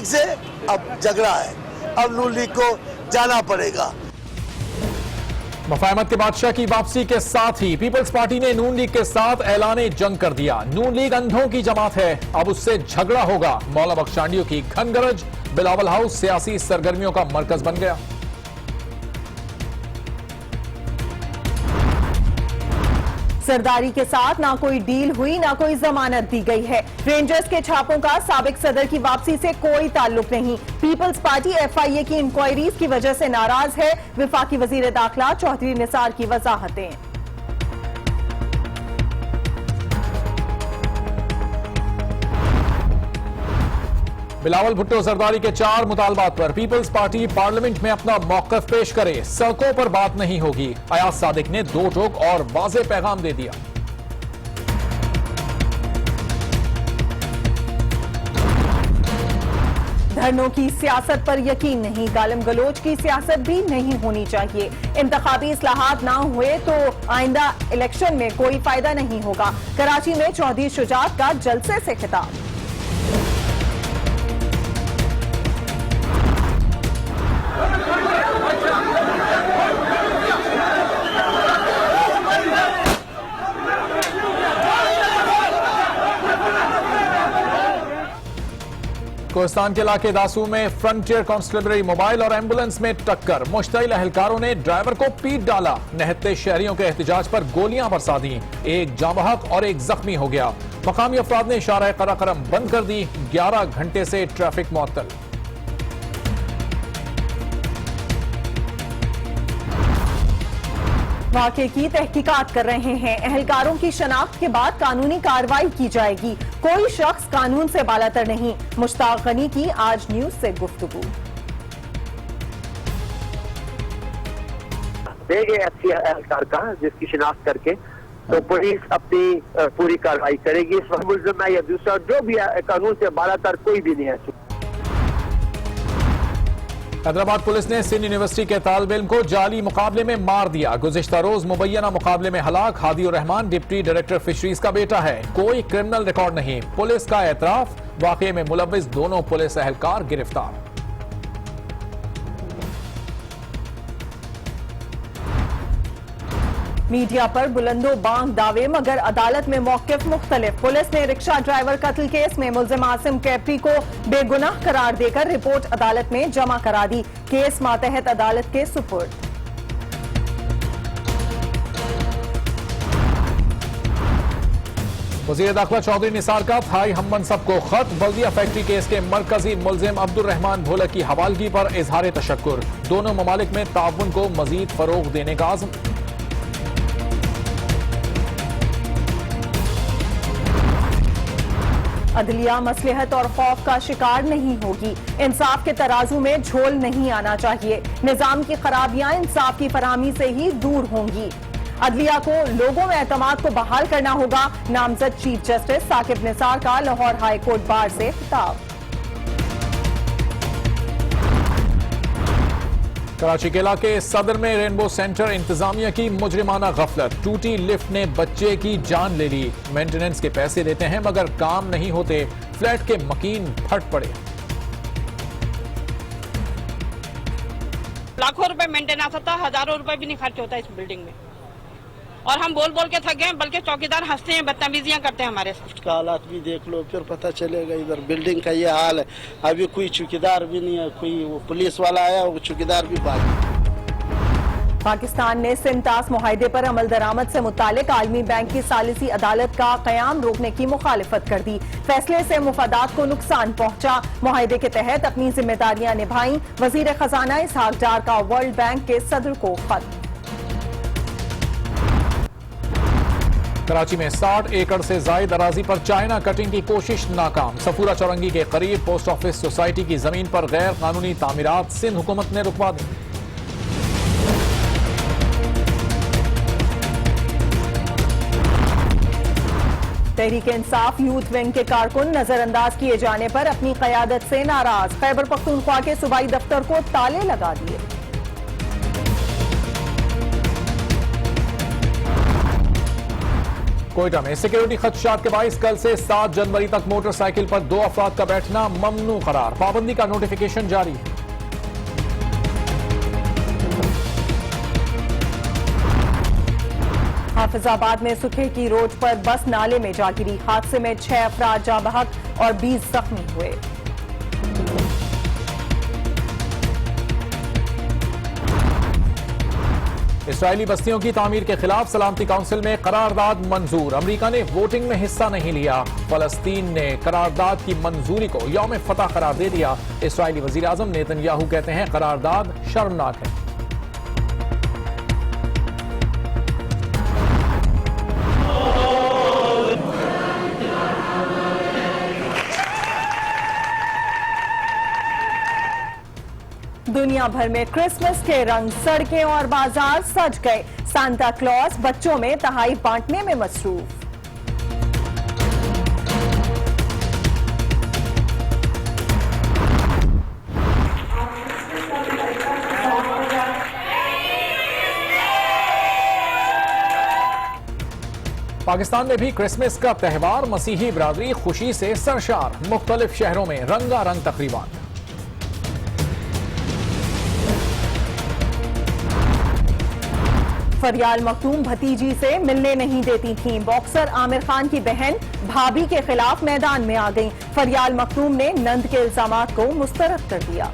से अब झगड़ा है, अब नून लीग को जाना पड़ेगा। मुफाहमत के बादशाह की वापसी के साथ ही पीपल्स पार्टी ने नून लीग के साथ ऐलाने जंग कर दिया। नून लीग अंधों की जमात है, अब उससे झगड़ा होगा। मौला बख्शांडियों की घनगरज, बिलावल हाउस सियासी सरगर्मियों का मरकज बन गया। सरदारी के साथ ना कोई डील हुई, ना कोई जमानत दी गई है। रेंजर्स के छापों का साबिक सदर की वापसी से कोई ताल्लुक नहीं। पीपल्स पार्टी FIA की इंक्वायरीज की वजह से नाराज है। विफाकी वजीर दाखिला चौधरी निसार की वजाहतें। बिलावल भुट्टो जरदारी के 4 मुतालबात पर पीपल्स पार्टी पार्लियामेंट में अपना मौकफ पेश करे, सड़कों पर बात नहीं होगी। अयाज सादिक ने 2 टोक और वाज़े पैगाम दे दिया। धरनों की सियासत पर यकीन नहीं, गालिम गलोच की सियासत भी नहीं होनी चाहिए। इंतखाबी इस्लाहात ना हुए तो आइंदा इलेक्शन में कोई फायदा नहीं होगा। कराची में चौधरी शुजात का जलसे से खिताब। कोहिस्तान के इलाके दासू में फ्रंटियर कांस्टेबलरी मोबाइल और एम्बुलेंस में टक्कर। मुश्तइल अहलकारों ने ड्राइवर को पीट डाला। निहत्ते शहरियों के एहतजाज पर गोलियां बरसा दी। एक जांबहक और एक जख्मी हो गया। मकामी अफराद ने इशारा कराकरम बंद कर दी। 11 घंटे से ट्रैफिक मुअत्तल। वाक़े की तहकीकात कर रहे हैं। अहलकारों की शनाख्त के बाद कानूनी कार्रवाई की जाएगी। कोई शख्स कानून से बालातर नहीं। मुश्ताक गनी की आज न्यूज से गुफ्तगू। दे गए अच्छी अहलकार का जिसकी शिनाख्त करके तो पुलिस अपनी पूरी कार्रवाई करेगी। इस वक्त मुल्ज़िम है या दूसरा जो भी कानून से बालातर कोई भी नहीं है। हैदराबाद पुलिस ने सिंध यूनिवर्सिटी के तालिब इल्म को जाली मुकाबले में मार दिया। गुज़िश्ता रोज मुबैना मुकाबले में हलाक हादी उर रहमान डिप्टी डायरेक्टर फिशरीज का बेटा है। कोई क्रिमिनल रिकॉर्ड नहीं। पुलिस का एतराफ। वाकये में मुलव्विस दोनों पुलिस एहलकार गिरफ्तार। मीडिया पर बुलंदो बांग दावे मगर अदालत में मौक़िफ़ मुख्तलिफ। पुलिस ने रिक्शा ड्राइवर कत्ल केस में मुल्जिम आसिम कैप्री को बेगुनाह करार देकर रिपोर्ट अदालत में जमा करा दी। केस मातहत अदालत के सुपुर्द। वज़ीर दाखिला चौधरी निसार का थाई हम मनसब को खत। बल्दिया फैक्ट्री केस के मरकजी मुल्जिम अब्दुल रहमान ढोलक की हवालगी पर इजहार तशक्कुर। दोनों ममालिक में ताउन को मजीद फरोग देने का आज़म। अदलिया मसलहत और खौफ का शिकार नहीं होगी। इंसाफ के तराजू में झोल नहीं आना चाहिए। निजाम की खराबियां इंसाफ की फराहमी से ही दूर होंगी। अदलिया को लोगों में एतमाद को बहाल करना होगा। नामजद चीफ जस्टिस साकिब निसार का लाहौर हाई कोर्ट बार से खिताब। कराची के इलाके सदर में रेनबो सेंटर इंतजामिया की मुजरिमाना गफलत। टूटी लिफ्ट ने बच्चे की जान ले ली। मेंटेनेंस के पैसे देते हैं मगर काम नहीं होते। फ्लैट के मकीन फट पड़े। लाखों रुपए मेंटेनेंस होता, हजारों रुपए भी नहीं खर्च होता इस बिल्डिंग में। और हम बोल बोल के थक गए, बल्कि चौकीदार हंसते हैं, बदतमीजियां करते हैं हमारे साथ। उसका हालात भी देख लो, फिर पता चलेगा। इधर बिल्डिंग का ये हाल है। अभी कोई चौकीदार भी नहीं है। कोई वो पुलिस वाला आया, वो चौकीदार भी भाग। पाकिस्तान ने सिंतास मुआहदे पर अमल दरामद से मुतालिक आलमी बैंक की सालिसी अदालत का कयाम रोकने की मुखालिफत कर दी। फैसले से मुफादात को नुकसान पहुंचा। मुआहदे के तहत अपनी जिम्मेदारियां निभाई। वजीर खजाना इसहाक डार का वर्ल्ड बैंक के सदर को खत। कराची में 60 एकड़ से जायद अराजी पर चाइना कटिंग की कोशिश नाकाम। सफूरा चौरंगी के करीब पोस्ट ऑफिस सोसाइटी की जमीन पर गैर कानूनी तामीरात सिंध हुकूमत ने रुकवा दी। तहरीक इंसाफ यूथ विंग के कारकुन नजरअंदाज किए जाने पर अपनी कयादत से नाराज। खैबर पख्तूनख्वा के सूबाई दफ्तर को ताले लगा दिए। कोयटा में सिक्योरिटी खदशात के बाइस कल से 7 जनवरी तक मोटरसाइकिल पर 2 अफराद का बैठना ममनू करार, पाबंदी का नोटिफिकेशन जारी है। हाफिजाबाद में सुखे की रोड पर बस नाले में जा गिरी, हादसे में 6 अफराद जाँ बहक और 20 जख्मी हुए। इस्राएली बस्तियों की तामीर के खिलाफ सलामती काउंसिल में करारदाद मंजूर, अमेरिका ने वोटिंग में हिस्सा नहीं लिया। फलस्तीन ने करारदाद की मंजूरी को यौम फतह करार दे दिया। इस्राएली वजीर आजम नेतन्याहू कहते हैं करारदाद शर्मनाक है। दुनिया भर में क्रिसमस के रंग, सड़कें और बाजार सज गए। सांता क्लॉज बच्चों में तोहफे बांटने में मसरूफ। पाकिस्तान में भी क्रिसमस का त्यौहार मसीही बिरादरी खुशी से सरशार, मुख्तलिफ शहरों में रंगारंग तकरीबान। फरियाल मखदूम भतीजी से मिलने नहीं देती थीं। बॉक्सर आमिर खान की बहन भाभी के खिलाफ मैदान में आ गईं। फरियाल मखदूम ने नंद के इल्जामात को मुस्तरद कर दिया।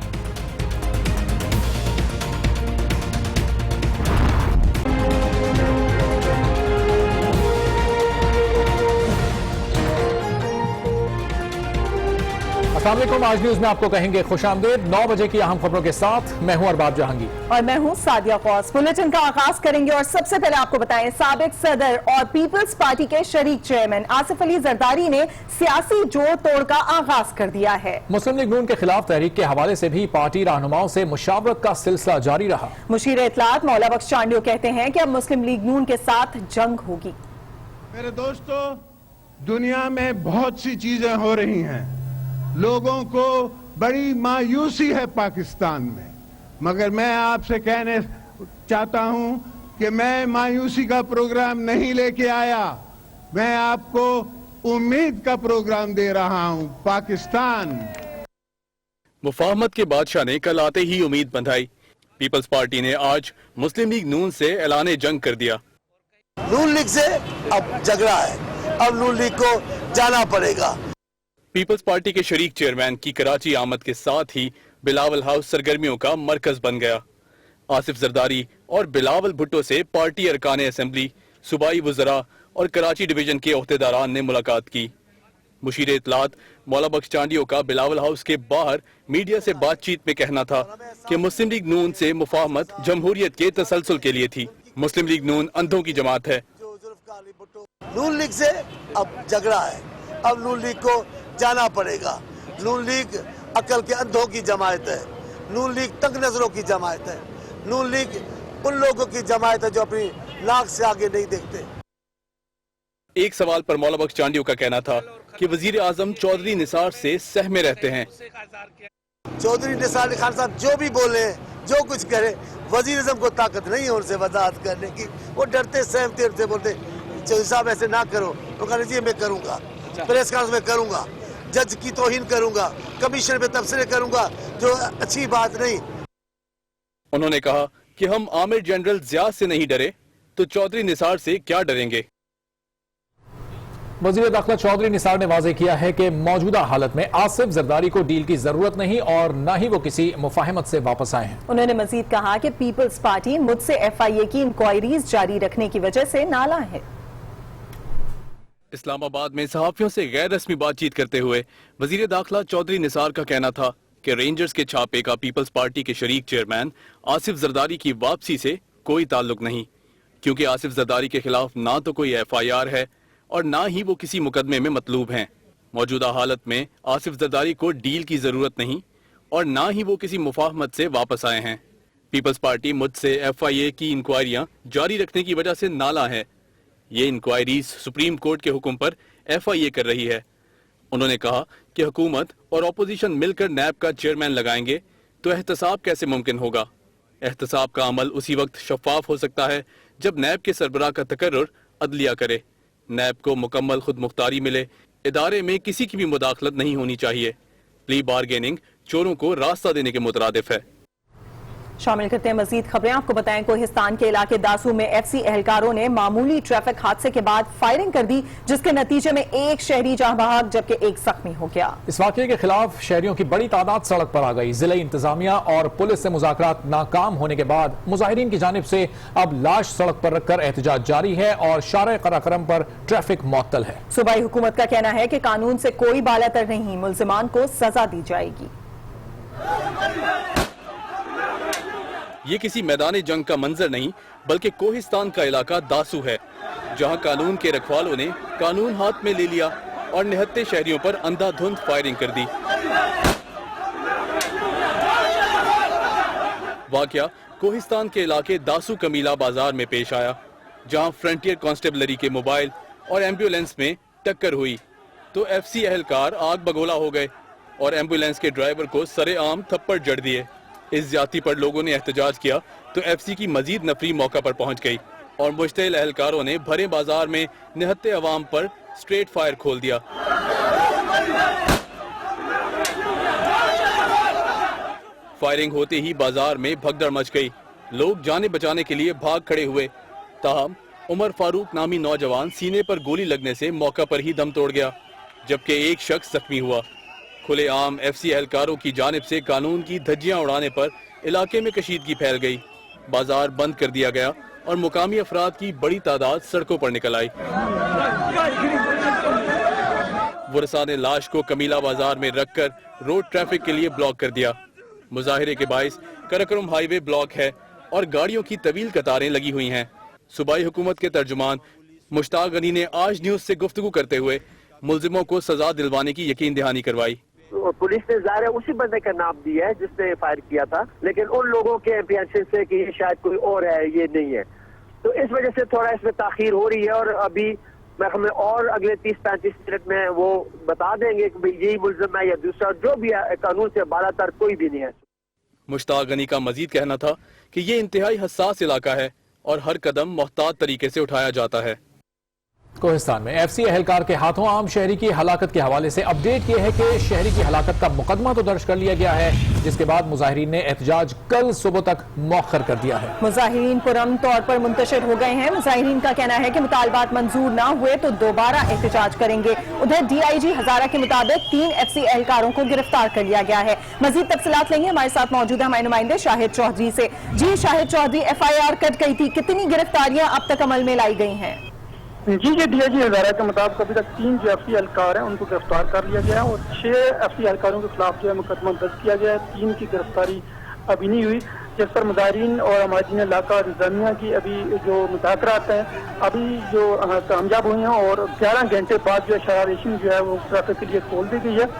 अस्सलाम वालेकुम, आज न्यूज में आपको कहेंगे खुशामदीद। 9 बजे की अहम खबरों के साथ मैं हूं अरबाब जहांगीर और मैं हूं सादिया कौस। बुलेटिन का आगाज करेंगे और सबसे पहले आपको बताएं, साबिक सदर और पीपल्स पार्टी के शरीक चेयरमैन आसिफ अली जरदारी ने सियासी जोड़ तोड़ का आगाज कर दिया है। मुस्लिम लीग नून के खिलाफ तहरीक के हवाले से भी पार्टी रहनुमाओं से मुशावरत का सिलसिला जारी रहा। मुशीर इत्तलात मौला बख्श चांडियो कहते हैं कि अब मुस्लिम लीग नून के साथ जंग होगी। मेरे दोस्तों, दुनिया में बहुत सी चीजें हो रही हैं, लोगों को बड़ी मायूसी है पाकिस्तान में, मगर मैं आपसे कहने चाहता हूं कि मैं मायूसी का प्रोग्राम नहीं लेके आया, मैं आपको उम्मीद का प्रोग्राम दे रहा हूं। पाकिस्तान मुफाहमत के बादशाह ने कल आते ही उम्मीद बंधाई। पीपल्स पार्टी ने आज मुस्लिम लीग नून से ऐलान जंग कर दिया। नून लीग से अब झगड़ा है, अब नून लीग को जाना पड़ेगा। पीपल्स पार्टी के शरीक चेयरमैन की कराची आमद के साथ ही बिलावल हाउस सरगर्मियों का मरकज बन गया। आसिफ जरदारी और बिलावल भुट्टो से पार्टी अरकान असेंबली, सूबाई वज़रा और कराची डिवीजन के ओहदेदारान ने मुलाकात की। मुशीर इत्तलात मौला बख्श चांडियो का बिलावल हाउस के बाहर मीडिया से बातचीत में कहना था कि मुस्लिम लीग नून से मुफाहमत जमहूरियत के तसलसल के लिए थी। मुस्लिम लीग नून अंधों की जमात है। नून लीग से अब झगड़ा है, अब नून लीग को जाना पड़ेगा। नून लीग अकल के अंधों की जमात है, नून लीग तंग नजरों की जमात है, नून लीग उन लोगों की जमात है जो अपनी नाक से आगे नहीं देखते। एक सवाल पर मौला बख्श चांडियो का कहना था कि वजीर आजम चौधरी निसार से सहमे रहते हैं। चौधरी निसार खान साहब जो भी बोले, जो कुछ करे, वजीर आजम को ताकत नहीं है उनसे वजाहत करने की। वो डरते सहमते उनसे बोलते चौधरी साहब ऐसे ना करो, तो कहने जी मैं करूंगा, प्रेस कॉन्फ्रेंस में करूंगा, जज की तौहीन करूंगा, कमीशन पे तबसरे करूंगा, जो अच्छी बात नहीं। उन्होंने कहा कि हम आमिर जनरल ज़ियाद से नहीं डरे तो चौधरी निसार से क्या डरेंगे। वज़ीर दाखिला चौधरी निसार ने वाज़ेह किया है कि मौजूदा हालत में आसिफ जरदारी को डील की जरूरत नहीं और न ही वो किसी मुफाहमत से वापस आए हैं। उन्होंने मजीद कहा कि पीपल्स पार्टी मुझसे FIA की इंक्वायरीज जारी रखने की वजह से नाला है। इस्लामाबाद में सहाफियों से गैर रस्मी बातचीत करते हुए वजीर दाखिला चौधरी निसार का कहना था कि रेंजर्स के छापे का पीपल्स पार्टी के शरीक चेयरमैन आसिफ जरदारी की वापसी से कोई ताल्लुक नहीं, क्योंकि आसिफ जरदारी के खिलाफ ना तो कोई FIR है और ना ही वो किसी मुकदमे में मतलूब हैं। मौजूदा हालत में आसिफ जरदारी को डील की जरूरत नहीं और ना ही वो किसी मुफाहमत से वापस आए हैं। पीपल्स पार्टी मुझसे FIA की इंक्वायरियां जारी रखने की वजह से नाला है। ये इंक्वायरीज सुप्रीम कोर्ट के हुक्म पर FIA कर रही है। उन्होंने कहा कि हुकूमत और अपोजिशन मिलकर नैब का चेयरमैन लगाएंगे तो एहतसाब कैसे मुमकिन होगा। एहतसाब का अमल उसी वक्त शफाफ हो सकता है जब नैब के सरबराह का तकर्रुर अदलिया करे। नैब को मुकम्मल खुद मुख्तारी मिले, इदारे में किसी की भी मुदाखलत नहीं होनी चाहिए। प्ली बारगेनिंग चोरों को रास्ता देने के मुतरादिफ है। शामिल करते हैं मजीद खबरें। आपको बताएं कोहिस्तान के इलाके दासू में एफसी एहलकारों ने मामूली ट्रैफिक हादसे के बाद फायरिंग कर दी, जिसके नतीजे में एक शहरी जाँ बहक जबकि एक जख्मी हो गया। इस वाकये के खिलाफ शहरियों की बड़ी तादाद सड़क पर आ गई। जिला इंतजामिया और पुलिस से मुज़ाकरात नाकाम होने के बाद मुजाहिरीन की जानिब से अब लाश सड़क पर रखकर एहतजाज जारी है और शारे कराक्रम पर ट्रैफिक मुअत्तल है। सूबाई हुकूमत का कहना है कि कानून से कोई बालातर नहीं, मुल्जिमान को सजा दी जाएगी। ये किसी मैदान जंग का मंजर नहीं बल्कि कोहिस्तान का इलाका दासू है, जहां कानून के रखवालों ने कानून हाथ में ले लिया और निहत्ते शहरियों पर अंधाधुंध फायरिंग कर दी। वाकया कोहिस्तान के इलाके दासू कमीला बाजार में पेश आया, जहां फ्रंटियर कांस्टेबलरी के मोबाइल और एम्बुलेंस में टक्कर हुई तो एफसी एहलकार आग बगोला हो गए और एम्बुलेंस के ड्राइवर को सरेआम थप्पड़ जड़ दिए। इस ज्यादती पर लोगों ने एहतजाज किया तो एफसी की मजीद नफरी मौका पर पहुंच गई और मुश्तिल एहलकारों ने भरे बाजार में निहत्ते अवाम पर स्ट्रेट फायर खोल दिया। फायरिंग होते ही बाजार में भगदड़ मच गई। लोग जाने बचाने के लिए भाग खड़े हुए, ताहम उमर फारूक नामी नौजवान सीने पर गोली लगने से मौका पर ही दम तोड़ गया, जबकि एक शख्स जख्मी हुआ। खुलेआम एफसी एहलकारों की जानिब से कानून की धज्जियां उड़ाने पर इलाके में कशीदगी फैल गई। बाजार बंद कर दिया गया और मुकामी अफराद की बड़ी तादाद सड़कों पर निकल आई। वर्षा ने लाश को कमीला बाजार में रखकर रोड ट्रैफिक के लिए ब्लॉक कर दिया। मुजाहिरे के बाइस कराक्रम हाईवे ब्लॉक है और गाड़ियों की तवील कतारें लगी हुई हैं। सूबाई हुकूमत के तर्जुमान मुश्ताक गनी ने आज न्यूज से गुफ्तगू करते हुए मुल्जिमों को सजा दिलवाने की यकीन दहानी करवाई। पुलिस ने ज़ाहिर है उसी बंदे का नाम दिया है जिसने फायर किया था, लेकिन उन लोगों के एप्रीहेंशन से कि ये शायद कोई और है, ये नहीं है, तो इस वजह से थोड़ा इसमें ताखीर हो रही है और अभी हमें और अगले 30-35 मिनट में वो बता देंगे कि भाई यही मुल्जिम है या दूसरा, जो भी है कानून से बालातर कोई भी नहीं है। मुश्ताक गनी का मजीद कहना था कि ये इंतहाई हसास इलाका है और हर कदम मोहतात तरीके से उठाया जाता है। कोहिस्तान में एफसी एहलकार के हाथों आम शहरी की हलाकत के हवाले से अपडेट ये है कि शहरी की हलाकत का मुकदमा तो दर्ज कर लिया गया है, जिसके बाद मुजाहिरीन ने एहतजाज कल सुबह तक मौखर कर दिया है। मुजाहिरीन पुरअमन तौर पर मुंतशिर हो गए हैं। मुजाहिरीन का कहना है कि मुतालबात मंजूर ना हुए तो दोबारा एहतजाज करेंगे। उधर DIG हजारा के मुताबिक 3 एफसी एहलकारों को गिरफ्तार कर लिया गया है। मजीद तफसीलात लेंगे, हमारे साथ मौजूद है हमारे नुमाइंदे शाहिद चौधरी से। जी शाहिद चौधरी, FIR कट गई थी, कितनी गिरफ्तारियां अब तक अमल में लाई गई हैं? जी ये DIG हजारा के मुताबिक अभी तक 3 जो एफसी एहलकार हैं उनको गिरफ्तार कर लिया गया है और 6 एफसी एहलकारों के खिलाफ जो है मुकदमा दर्ज किया गया है। 3 की गिरफ्तारी अभी नहीं हुई, जिस पर मुजाहिरीन और हमारे इलाका इंतजामिया की अभी जो मुज़ाकरात हैं अभी जो कामयाब हुए हैं और 11 घंटे बाद जो है शरारेशन जो है वो ट्रैफिक के लिए खोल दी गई है।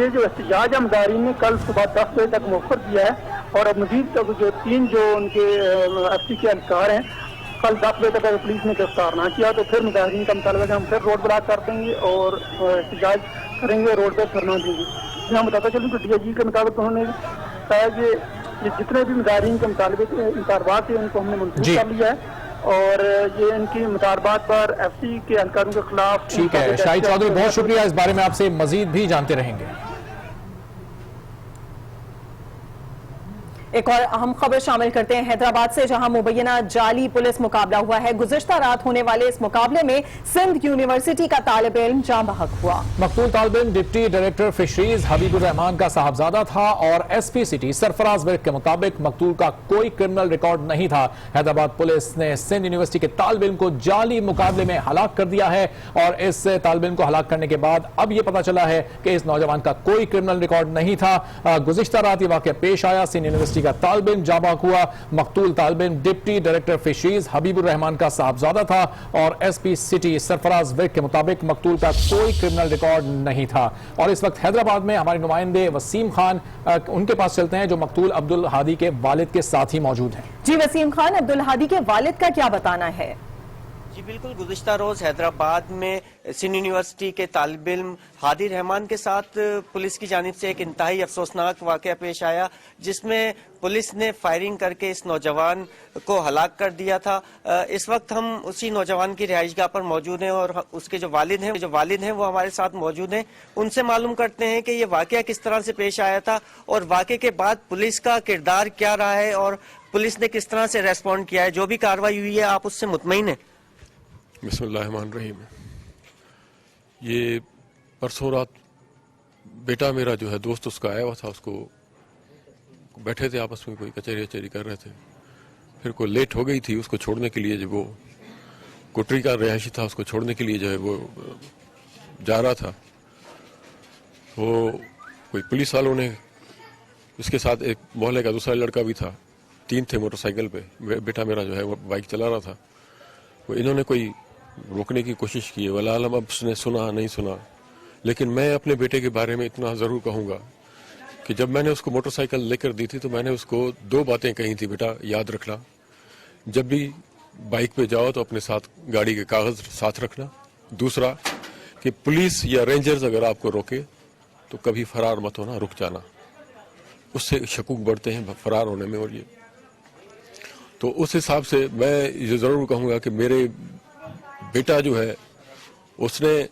ये जो एहतजाज है मुजाहिरीन ने कल सुबह 10 बजे तक मौखर दिया है और अब मजीद तक जो 3 जो उनके एफसी के एहलकार हैं कल 10 बजे तक अगर पुलिस ने गिरफ्तार ना किया तो फिर मुजाहिरीन का मुतालबा है हम फिर रोड ब्लॉक कर देंगे और एहतजाज करेंगे, रोड पर धरना देंगे। यहाँ बताता चलूँ कि DIG के मुताबिक उन्होंने कहा कि ये जितने भी मुजाहिरीन के मुतालबात थे उनको हमने मंजूर कर लिया है और ये इनकी मुतालबात पर एफसी के एहलकारों के खिलाफ। ठीक है शाहिद चौधरी, बहुत शुक्रिया, इस बारे में आपसे मजीद भी जानते रहेंगे। एक और अहम खबर शामिल करते हैं हैदराबाद से, जहां मुबैना जाली पुलिस मुकाबला हुआ है। गुज़िश्ता रात होने वाले इस मुकाबले में सिंध यूनिवर्सिटी का तालिब इल्म जाँ बहक हुआ। मकतूल तालिब इल्म deputy director fisheries Habibur Rahman का साहबजादा था और SP सिटी सरफराज विर्क के मुताबिक मकतूल का कोई क्रिमिनल रिकॉर्ड नहीं था। हैदराबाद पुलिस ने सिंध यूनिवर्सिटी के तालिब इल्म को जाली मुकाबले में हलाक कर दिया है और इस तालिब इल्म को हलाक करने के बाद अब यह पता चला है कि इस नौजवान का कोई क्रिमिनल रिकॉर्ड नहीं था। गुज़िश्ता रात ये वाक़या पेश आया, सिंध यूनिवर्सिटी का तालिब इल्म जाँ बहक हुआ। मकतूल तालिब इल्म deputy director fisheries Habibur Rahman का साहबजादा था और SP सिटी सरफराज विर्क के मुताबिक मकतूल का कोई क्रिमिनल रिकॉर्ड नहीं था। और इस वक्त हैदराबाद में हमारे नुमाइंदे वसीम खान उनके पास चलते हैं जो मकतूल अब्दुल हादी के वालिद के साथ ही मौजूद हैं। जी वसीम खान, अब्दुल हादी के वालिद का क्या बताना है? जी बिल्कुल, गुज़िश्ता रोज हैदराबाद में सिंध यूनिवर्सिटी के तालिब इल्म हादी रहमान के साथ पुलिस की जानिब से एक इंतहाई अफसोसनाक वाक़या पेश आया, जिसमें पुलिस ने फायरिंग करके इस नौजवान को हलाक कर दिया था। इस वक्त हम उसी नौजवान की रिहाइशगाह पर मौजूद हैं और उसके जो वालिद हैं वो हमारे साथ मौजूद हैं। उनसे मालूम करते हैं कि ये वाक़या किस तरह से पेश आया था और वाक़े के बाद पुलिस का किरदार क्या रहा है और पुलिस ने किस तरह से रेस्पॉन्ड किया है। जो भी कार्रवाई हुई है, आप उससे मुतमईन हैं? बिस्मिल्लाहिर्रहमानिर्रहीम। ये परसों रात बेटा मेरा जो है दोस्त उसका आया हुआ था, उसको बैठे थे आपस में कोई कचहरी कर रहे थे, फिर कोई लेट हो गई थी उसको छोड़ने के लिए, जब वो कोटरी का रिहायशी था उसको छोड़ने के लिए जो है वो जा रहा था, तो कोई पुलिस वालों ने, उसके साथ एक मोहल्ले का दूसरा लड़का भी था, 3 थे मोटरसाइकिल पे, बेटा मेरा जो है वो बाइक चला रहा था, वो इन्होंने कोई रोकने की कोशिश की है, वला आलम अब उसने सुना नहीं सुना, लेकिन मैं अपने बेटे के बारे में इतना ज़रूर कहूँगा कि जब मैंने उसको मोटरसाइकिल लेकर दी थी तो मैंने उसको 2 बातें कही थी, बेटा याद रखना, जब भी बाइक पे जाओ तो अपने साथ गाड़ी के कागज़ साथ रखना, दूसरा कि पुलिस या रेंजर्स अगर आपको रोके तो कभी फरार मत होना, रुक जाना, उससे शकूक बढ़ते हैं फरार होने में। और ये तो उस हिसाब से मैं ये ज़रूर कहूँगा कि मेरे बेटा जो है उसने,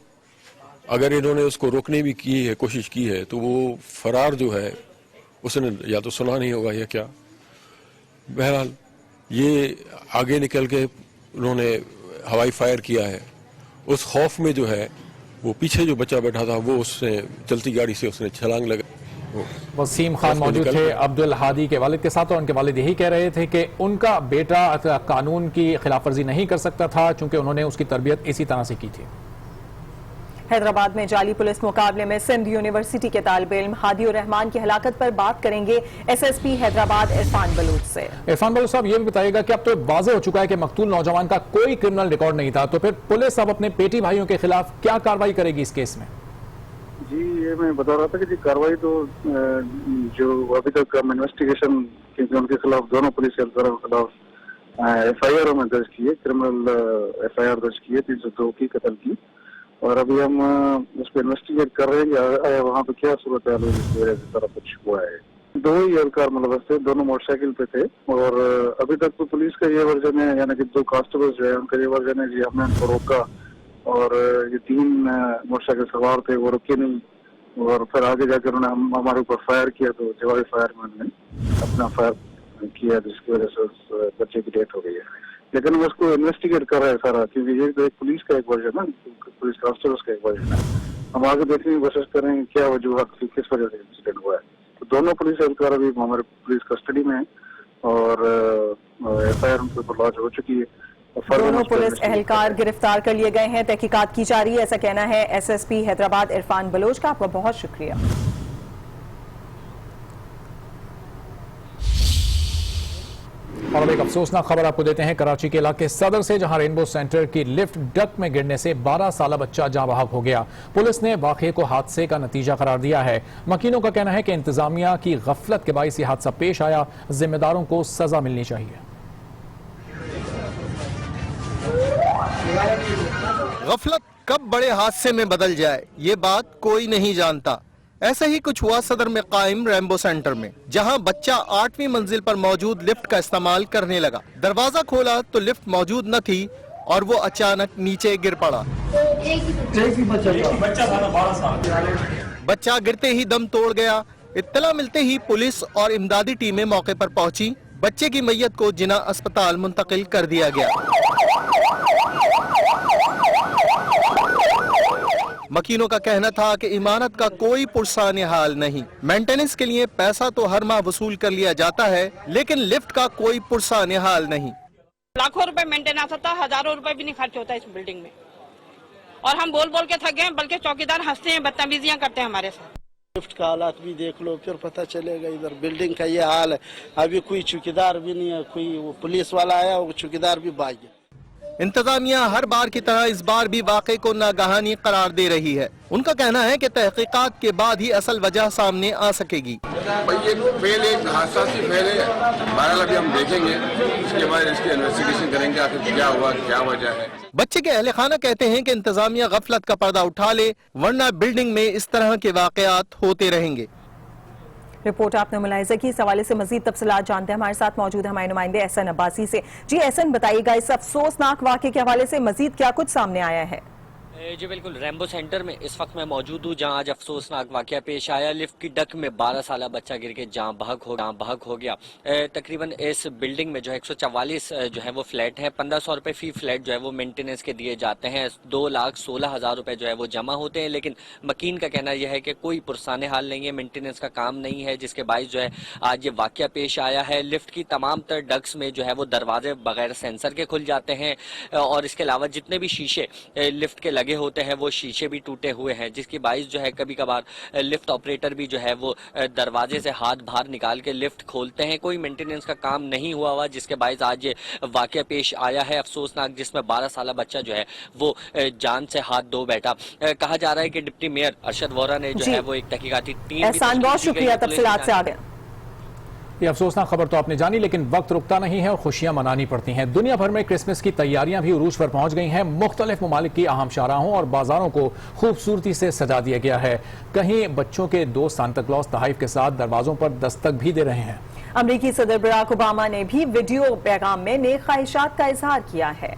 अगर इन्होंने उसको रोकने भी की है, कोशिश की है, तो वो फरार जो है उसने या तो सुना नहीं होगा या क्या। बहरहाल ये आगे निकल के उन्होंने हवाई फायर किया है, उस खौफ में जो है वो पीछे जो बच्चा बैठा था वो उसने चलती गाड़ी से उसने छलांग लगा। वसीम खान मौजूद थे अब्दुल हादी के वालिद के साथ और उनके वालिद यही कह रहे थे कि उनका बेटा कानून की खिलाफ वर्जी नहीं कर सकता था क्योंकि उन्होंने उसकी तरबियत इसी तरह से की थी। हैदराबाद में जाली पुलिस मुकाबले में सिंध यूनिवर्सिटी के तालिब इल्म हादी रहमान की हलाकत पर बात करेंगे एसएसपी हैदराबाद इरफान बलूच से। इरफान बलूच साहब, ये भी बताइएगा कि अब तो वाज़ेह हो चुका है कि मकतूल नौजवान का कोई क्रिमिनल रिकॉर्ड नहीं था, तो फिर पुलिस अब अपने पेटी भाइयों के खिलाफ क्या कार्रवाई करेगी इस केस में? जी, ये मैं बता रहा था कि जी कार्रवाई तो जो अभी तक हम इन्वेस्टिगेशन के उनके खिलाफ दोनों पुलिस एहलकारों के खिलाफ एफआईआर में दर्ज किए, क्रिमिनल एफआईआर दर्ज किए 302 की कत्ल की, और अभी हम उस पर इन्वेस्टिगेट कर रहे हैं कि वहाँ पे क्या सूरत हाल है जिसकी वजह से सारा कुछ हुआ है। 2 ही एहलकार मुलवस थे, दोनों मोटरसाइकिल पे थे, और अभी तक तो पुलिस का ये वर्जन है, यानी कि 2 कांस्टेबल्स जो है उनका ये वर्जन है जी हमने उनको रोका और ये 3 मोटरसाइकिल सवार थे वो रुके नहीं, और फिर आगे जाकर उन्होंने हमारे ऊपर फायर किया, तो जवाबी फायर में उन्होंने अपना फायर किया जिसकी वजह से उस बच्चे की डेथ हो गई है। लेकिन हम उसको इन्वेस्टिगेट कर रहे हैं सारा, क्योंकि ये तो एक पुलिस का एक वर्जन है, पुलिस कांस्टेबल्स का एक वर्जन है। हम आगे देखने की कोशिश कर रहे हैं क्या वजूहत थी, किस वजह से इंसिडेंट हुआ है। तो दोनों पुलिस एहलकार अभी हमारे पुलिस कस्टडी में है और एफआईआर उनके ऊपर लॉन्च हो चुकी है। दोनों पुलिस एहलकार गिरफ्तार कर लिए गए हैं, तहकीकात की जा रही है, ऐसा कहना है एसएसपी हैदराबाद इरफान बलोच का। आपका बहुत शुक्रिया। और अब एक अफसोसनाक खबर आपको देते हैं कराची के इलाके सदर से, जहां रेनबो सेंटर की लिफ्ट डक में गिरने से 12 साला बच्चा जाँ बहक हो गया। पुलिस ने वाक़े को हादसे का नतीजा करार दिया है। मकीनों का कहना है कि इंतजामिया की गफलत के बाइस यह हादसा पेश आया, जिम्मेदारों को सजा मिलनी चाहिए। गफलत कब बड़े हादसे में बदल जाए ये बात कोई नहीं जानता। ऐसा ही कुछ हुआ सदर में कायम रेनबो सेंटर में, जहां बच्चा 8वीं मंजिल पर मौजूद लिफ्ट का इस्तेमाल करने लगा। दरवाजा खोला तो लिफ्ट मौजूद न थी और वो अचानक नीचे गिर पड़ा। बच्चा गिरते ही दम तोड़ गया। इत्तला मिलते ही पुलिस और इमदादी टीमें मौके पर पहुंची। बच्चे की मैयत को जिना अस्पताल मुंतकिल कर दिया गया। मकीनों का कहना था कि इमारत का कोई पुरसाने हाल नहीं। मेंटेनेंस के लिए पैसा तो हर माह वसूल कर लिया जाता है, लेकिन लिफ्ट का कोई पुरसाने हाल नहीं। लाखों रुपए मेंटेनेंस होता है, हजारों रुपए भी नहीं खर्च होता इस बिल्डिंग में, और हम बोल बोल के थक गए, बल्कि चौकीदार हंसते हैं, बदतमीजियां करते हैं हमारे साथ। लिफ्ट का हालात भी देख लो, फिर पता चलेगा। इधर बिल्डिंग का ये हाल है, अभी कोई चौकीदार भी नहीं है, कोई वो पुलिस वाला आया वो चौकीदार भी भाग गया। इंतजामिया हर बार की तरह इस बार भी वाक़े को नागहानी करार दे रही है। उनका कहना है कि तहकीकात के बाद ही असल वजह सामने आ सकेगी। ये फेल एक हादसा सी फेल है, बहरहाल अभी हम देखेंगे, उसके बाद इसकी इन्वेस्टिगेशन करेंगे आखिर क्या हुआ, क्या वजह है। बच्चे के अहले खाना कहते हैं कि इंतजामिया गफलत का पर्दा उठा ले, वरना बिल्डिंग में इस तरह के वाकयात होते रहेंगे। रिपोर्ट आपने मुलाहिजा की। इस हवाले से मजीद तफसीलात जानते हैं, हमारे साथ मौजूद है हमारे नुमाइंदे एहसन अब्बासी से। जी एहसन, बताइएगा इस अफसोसनाक वाक़े के हवाले से मजीद क्या कुछ सामने आया है? जी बिल्कुल, रैम्बो सेंटर में इस वक्त मैं मौजूद हूँ जहाँ आज अफसोसनाक वाकया पेश आया। लिफ्ट की डक में 12 साल बच्चा गिर के जाँ बहक हो गया। तकरीबन इस बिल्डिंग में जो है 144 जो है वो फ्लैट है। 1500 रुपये फी फ्लैट जो है वो मेंटेनेंस के दिए जाते हैं। 2,16,000 रुपये जो है वो जमा होते हैं, लेकिन मकीन का कहना यह है कि कोई पुरसाने हाल नहीं है, मेंटेनेंस का काम नहीं है, जिसके बायस जो है आज ये वाकया पेश आया है। लिफ्ट की तमाम तर डक्स में जो है वो दरवाजे बगैर सेंसर के खुल जाते हैं और इसके अलावा जितने भी शीशे लिफ्ट के लगे होते हैं वो शीशे भी टूटे हुए हैं, जिसकी बाइस जो है कभी कभार लिफ्ट ऑपरेटर भी जो है वो दरवाजे से हाथ बाहर निकाल के लिफ्ट खोलते हैं। कोई मेंटेनेंस का काम नहीं हुआ जिसके बाइस आज ये वाकया पेश आया है अफसोसनाक, जिसमें 12 साल बच्चा जो है वो जान से हाथ धो बैठा। कहा जा रहा है कि डिप्टी मेयर अरशद वोरा ने जो है वो एक तहकीकाती टीम, एहसान बहुत शुक्रिया तफसीलात से आगे। ये अफसोसनाक खबर तो आपने जानी, लेकिन वक्त रुकता नहीं है और खुशियां मनानी पड़ती हैं। दुनिया भर में क्रिसमस की तैयारियां भी उरूज पर पहुंच गई हैं। मुख्तलिफ ममालिक की अहम शाहराहों और बाजारों को खूबसूरती से सजा दिया गया है। कहीं बच्चों के दोस्त सांता क्लॉज तहाइफ के साथ दरवाजों पर दस्तक भी दे रहे हैं। अमरीकी सदर बराक ओबामा ने भी वीडियो पैगाम में नेक ख्वाहिशात का इजहार किया है।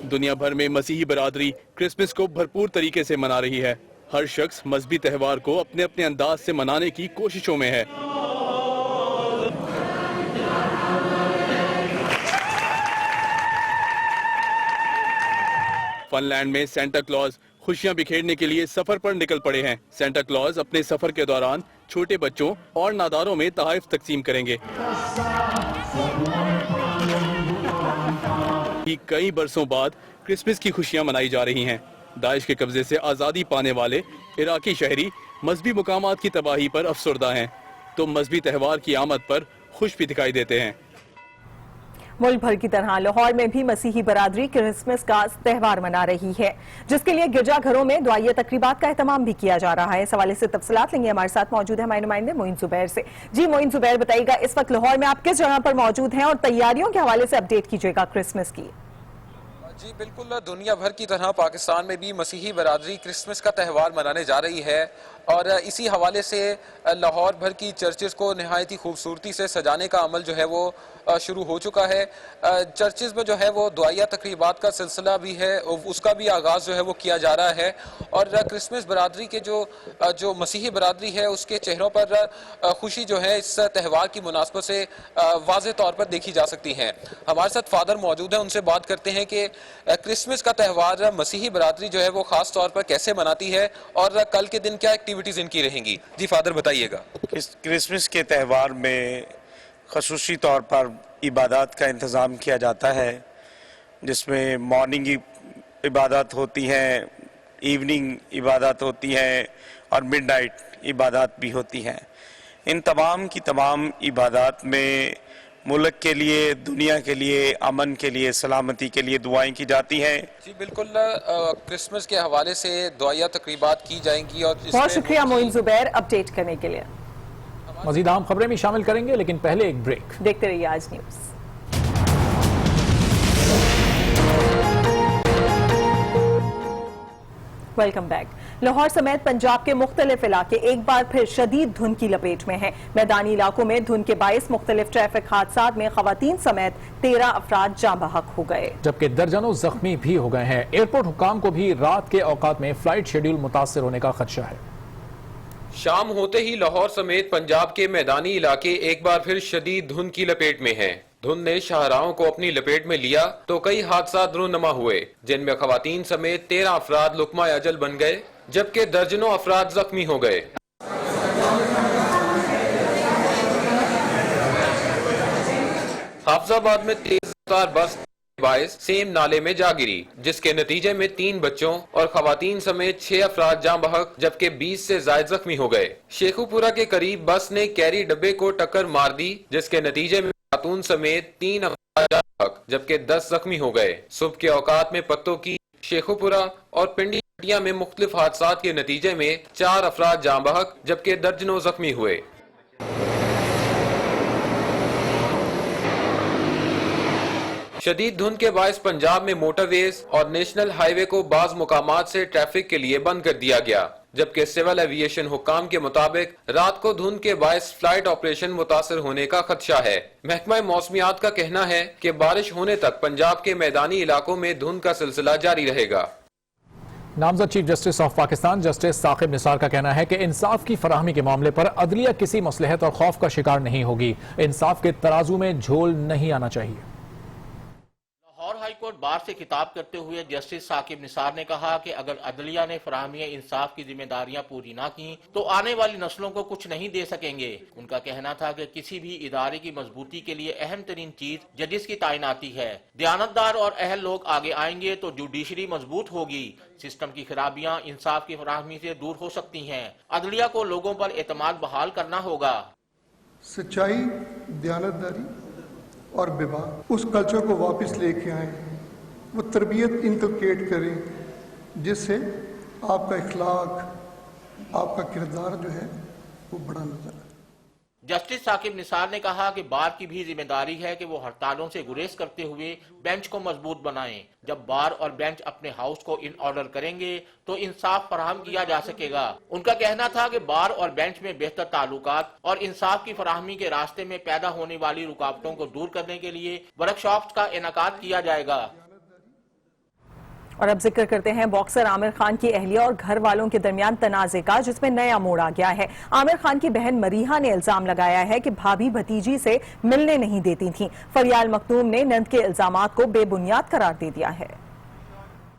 दुनिया भर में मसीही बरादरी क्रिसमस को भरपूर तरीके से मना रही है। हर शख्स मजहबी त्यौहार को अपने अपने अंदाज से मनाने की कोशिशों में है। फिनलैंड में सेंटा क्लॉज खुशियां बिखेरने के लिए सफर पर निकल पड़े हैं। सेंटा क्लॉज अपने सफर के दौरान छोटे बच्चों और नादारों में तोहफे तकसीम करेंगे। कई बरसों बाद क्रिसमस की खुशियां मनाई जा रही हैं। दाइश के कब्जे से आज़ादी पाने वाले इराकी शहरी मजहबी मुकामात की तबाही पर अफसरदा हैं, तो मजहबी त्यौहार की आमद पर खुश भी दिखाई देते हैं। मुल्क भर की तरह लाहौर में भी मसीही बरादरी क्रिसमस का त्यौहार मना रही है, जिसके लिए गिरजाघरों में दुआइया तकरीबात का एहतमाम भी किया जा रहा है। इस हवाले से तफसीलात लेंगे, हमारे साथ मौजूद है हमारे नुमाइंदे मोइन जुबैर से। जी मोइन जुबैर, बताइएगा इस वक्त लाहौर में आप किस जगह पर मौजूद हैं और तैयारियों के हवाले से अपडेट कीजिएगा क्रिसमस की। जी बिल्कुल, दुनिया भर की तरह पाकिस्तान में भी मसीही बरादरी क्रिसमस का त्यौहार मनाने जा रही है और इसी हवाले से लाहौर भर की चर्चेस को नहायत ही खूबसूरती से सजाने का अमल जो है वो शुरू हो चुका है। चर्चेस में जो है वो दुआया तकरीबात का सिलसिला भी है, उसका भी आगाज़ जो है वो किया जा रहा है और क्रिसमस बरादरी के जो मसीही बरादरी है उसके चेहरों पर खुशी जो है इस त्यौहार की मुनासबत से वाज़े तौर पर देखी जा सकती है। हमारे साथ फादर मौजूद हैं, उनसे बात करते हैं कि क्रिसमस का त्यौहार मसीही बरादरी जो है वो खास तौर पर कैसे मनाती है और कल के दिन क्या एक्टिविटीज इनकी रहेंगी। जी फादर बताइएगा। क्रिसमस के त्यौहार में ख़ुसूसी तौर पर इबादत का इंतज़ाम किया जाता है, जिसमें मॉर्निंग इबादत होती हैं, इवनिंग इबादत होती हैं और मिडनाइट इबादत भी होती हैं। इन तमाम की तमाम इबादत में मुल्क के लिए, दुनिया के लिए, अमन के लिए, सलामती के लिए दुआएं की जाती हैं। जी बिल्कुल, क्रिसमस के हवाले से दुआया तकरीबात की जाएंगी और बहुत शुक्रिया मोइन जुबैर अपडेट करने के लिए। मजीद आम खबरें भी शामिल करेंगे, लेकिन पहले एक ब्रेक। देखते रहिए आज न्यूज। Welcome back. लाहौर समेत पंजाब के मुख्तलिफ इलाके एक बार फिर शदीद धुंध की लपेट में हैं। मैदानी इलाकों में धुंध के बायस मुख्तलिफ ट्रैफिक हादसात में खवातीन समेत 13 अफराद जाँ बहक हो गए, जबकि दर्जनों जख्मी भी हो गए हैं। एयरपोर्ट हुकाम को भी रात के औकात में फ्लाइट शेड्यूल मुतासर होने का खदशा है। शाम होते ही लाहौर समेत पंजाब के मैदानी इलाके एक बार फिर शदीद धुंध की लपेट में हैं। धुंध ने शाहराहों को अपनी लपेट में लिया तो कई हादसा रूनुमा हुए, जिनमें खवातीन समेत 13 अफराद लुकमा अजल बन गए, जबकि दर्जनों अफराद जख्मी हो गए। हाफजाबाद में तेज रफ्तार बस बायस सेम नाले में जा गिरी, जिसके नतीजे में 3 बच्चों और खवातीन समेत 6 अफराद जाँ बहक, जबकि 20 से ज्यादा जख्मी हो गए। शेखुपुरा के करीब बस ने कैरी डब्बे को टक्कर मार दी, जिसके नतीजे में खातून समेत 3 अफराद जबकि 10 जख्मी हो गए। सुबह के औकात में पत्तों की, शेखुपुरा और पिंडी में मुख्तलिफ हादसात के नतीजे में 4 अफराद जाँ बहक जबकि दर्जनों जख्मी हुए। शदीद धुंध के बायस पंजाब में मोटरवेज और नेशनल हाईवे को बाज मुकामात से ट्रैफिक के लिए बंद कर दिया गया, जबकि सिविल एविएशन हुक्काम के मुताबिक रात को धुंध के बायस फ्लाइट ऑपरेशन मुतासर होने का खदशा है। महकमा मौसमियात का कहना है कि बारिश होने तक पंजाब के मैदानी इलाकों में धुंध का सिलसिला जारी रहेगा। नामजद chief justice of Pakistan justice Saqib Nisar का कहना है कि इंसाफ की फराहमी के मामले पर अदलिया किसी मसलहत और खौफ का शिकार नहीं होगी। इंसाफ के तराजू में झोल नहीं आना चाहिए। लाहौर हाई कोर्ट बार से खिताब करते हुए जस्टिस साकिब निसार ने कहा कि अगर अदलिया ने फराहमी इंसाफ की जिम्मेदारियां पूरी ना की तो आने वाली नस्लों को कुछ नहीं दे सकेंगे। उनका कहना था कि किसी भी इदारे की मजबूती के लिए अहम तरीन चीज जजिस की तायनाती है। दयानतदार और अहल लोग आगे आएंगे तो जुडिशरी मजबूत होगी। सिस्टम की खराबियां इंसाफ की फराहमी से दूर हो सकती हैं। अदलिया को लोगों पर एतमाद बहाल करना होगा। सच्चाई, दयानतदारी और विवाह उस कल्चर को वापस लेके आए, वो तरबियत इनकलकेट करें जिससे आपका इखलाक, आपका किरदार जो है वो बड़ा नजर आए। जस्टिस साकिब निसार ने कहा कि बार की भी जिम्मेदारी है कि वो हड़तालों से गुरेज करते हुए बेंच को मजबूत बनाएं। जब बार और बेंच अपने हाउस को इन ऑर्डर करेंगे तो इंसाफ फराहम किया जा सकेगा। उनका कहना था कि बार और बेंच में बेहतर ताल्लुकात और इंसाफ की फराहमी के रास्ते में पैदा होने वाली रुकावटों को दूर करने के लिए वर्कशॉप्स का इनेकाद किया जाएगा। और अब जिक्र करते हैं बॉक्सर आमिर खान की अहलिया और घर वालों के दरमियान तनाजे का, जिसमें नया मोड़ आ गया है। आमिर खान की बहन मरीहा ने इल्जाम लगाया है कि भाभी भतीजी से मिलने नहीं देती थीं। फरियाल मखदूम ने नंद के इल्जामात को बेबुनियाद करार दे दिया है।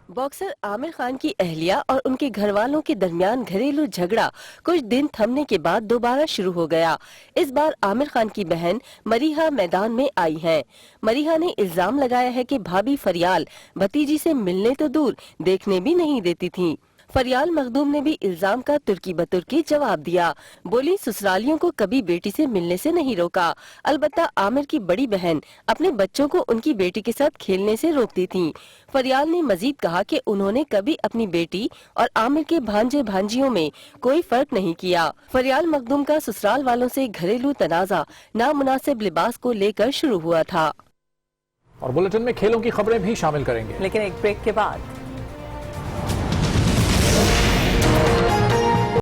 बॉक्सर आमिर खान की अहलिया और उनके घर वालों के दरमियान घरेलू झगड़ा कुछ दिन थमने के बाद दोबारा शुरू हो गया। इस बार आमिर खान की बहन मरीहा मैदान में आई है। मरीहा ने इल्जाम लगाया है कि भाभी फरियाल भतीजी से मिलने तो दूर देखने भी नहीं देती थी। फरियाल मखदूम ने भी इल्जाम का तुर्की बतुर्की जवाब दिया। बोली, ससुरालियों को कभी बेटी से मिलने से नहीं रोका, अलबत्ता आमिर की बड़ी बहन अपने बच्चों को उनकी बेटी के साथ खेलने से रोकती थी। फरियाल ने मजीद कहा कि उन्होंने कभी अपनी बेटी और आमिर के भांजे भांजियों में कोई फर्क नहीं किया। फरियाल मखदूम का ससुराल वालों से घरेलू तनाजा नामुनासिब लिबास को लेकर शुरू हुआ था। और बुलेटिन में खेलों की खबरें भी शामिल करेंगे, लेकिन एक ब्रेक के बाद।